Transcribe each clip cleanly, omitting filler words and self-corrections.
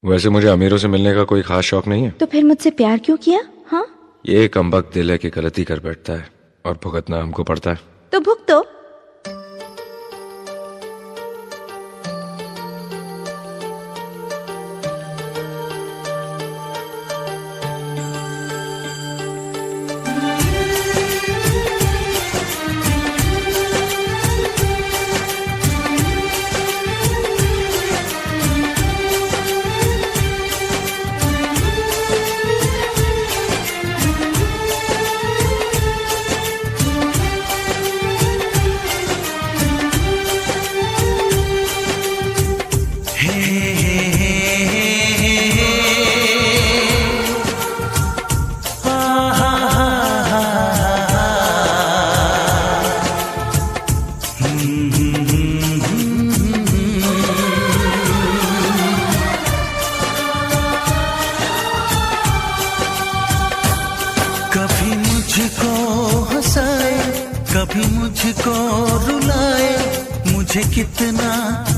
वैसे मुझे अमीरों से मिलने का कोई खास शौक नहीं है। तो फिर मुझसे प्यार क्यों किया? हाँ, ये कमबख्त दिल है कि गलती कर बैठता है और भुगतना हमको पड़ता है। तो भुगतो। कभी मुझको हंसाए, कभी मुझको रुलाए, मुझे कितना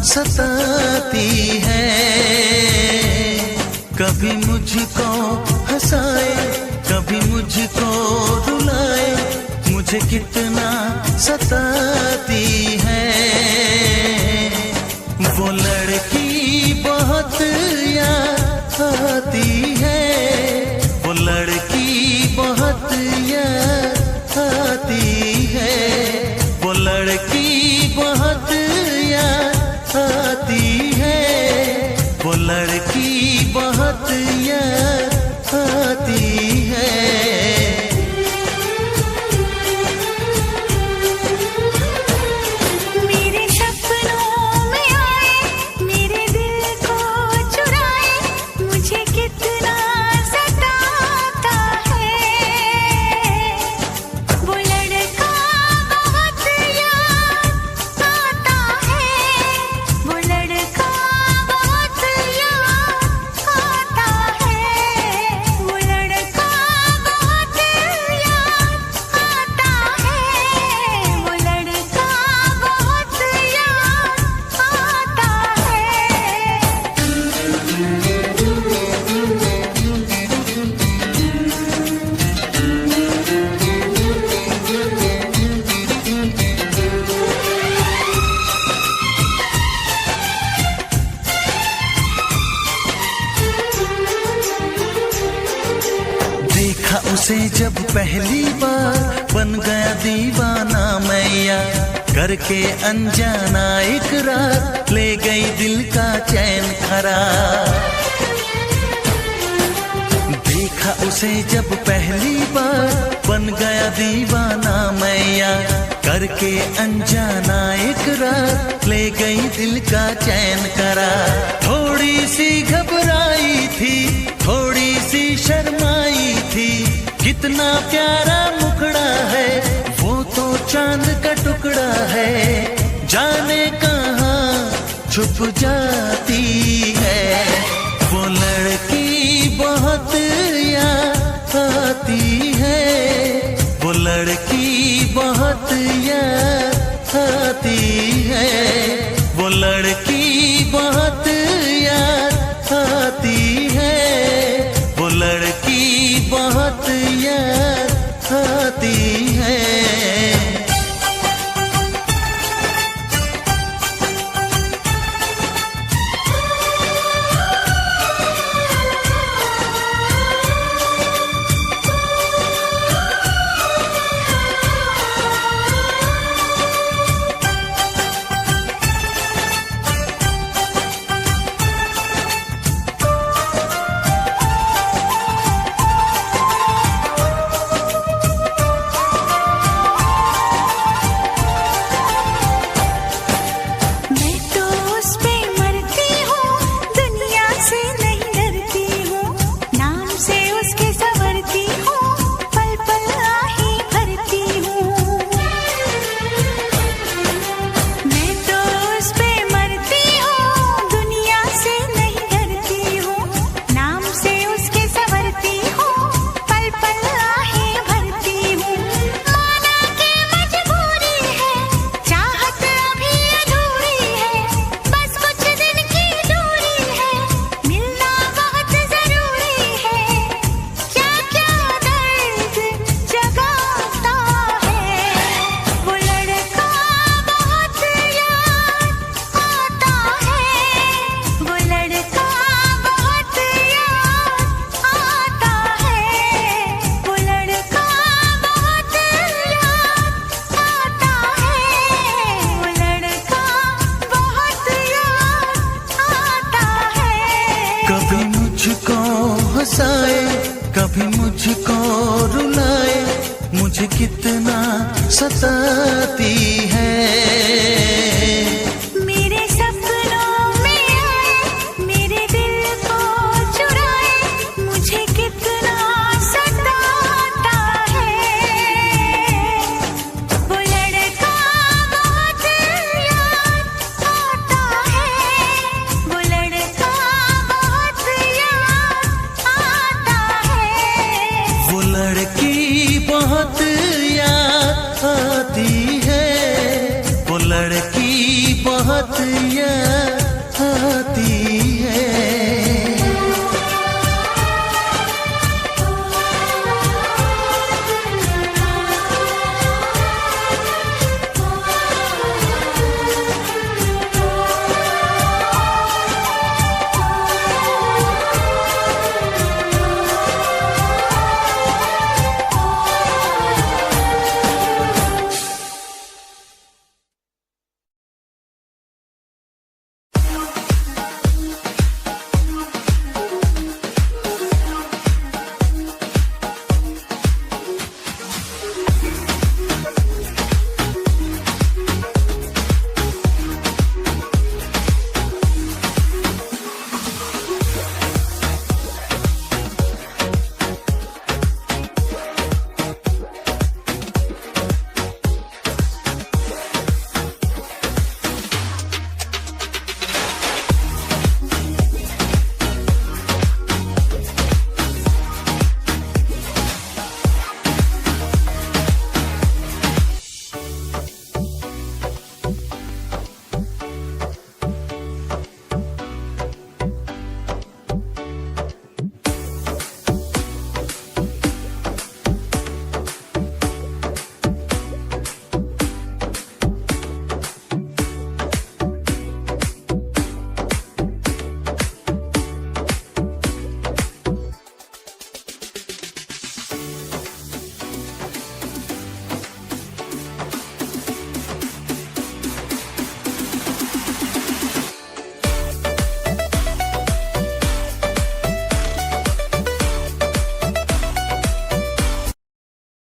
सताती है। कभी मुझको हंसाए, कभी मुझको रुलाए, मुझे कितना सताती है। वो लड़की बहुत याद आती है, वो लड़की बहुत याद आती है, वो लड़की बहुत याद आती है, वो लड़की बहुत याद आती है। मेरे सपनों में आए, मेरे दिल को चुराए, मुझे कितना सताता है। वो लड़का बहुत याद आता है, वो लड़का बहुत याद आता है, वो लड़का बहुत याद आता है, वो लड़का बहुत याद आता देखा उसे जब पहली बार, बन गया दीवाना मैया, करके अनजाना इकरार, ले गई दिल का चैन करार। देखा उसे जब पहली बार, बन गया दीवाना मैया, करके अनजाना इकरार, ले गई दिल का चैन करार। थोड़ी सी घबराई थी, थोड़ी सी शर्माई थी, कितना प्यारा मुखड़ा है, वो तो चांद का टुकड़ा है, जाने कहाँ छुप जाती है। वो लड़की बहुत याद आती है, वो लड़की बहुत याद आती है, वो लड़की बहुत याद आती है, वो लड़की बहुत याद आती है। कभी मुझको रुलाए, मुझे कितना सताती है। मेरे सपनों में आए, मेरे दिल को चुराए, मुझे कितना सताता है। वो लड़का बहुत याद आता है, वो लड़का बहुत याद आता है। वो लड़की बहुत याद आती है, वो लड़की बहुत याद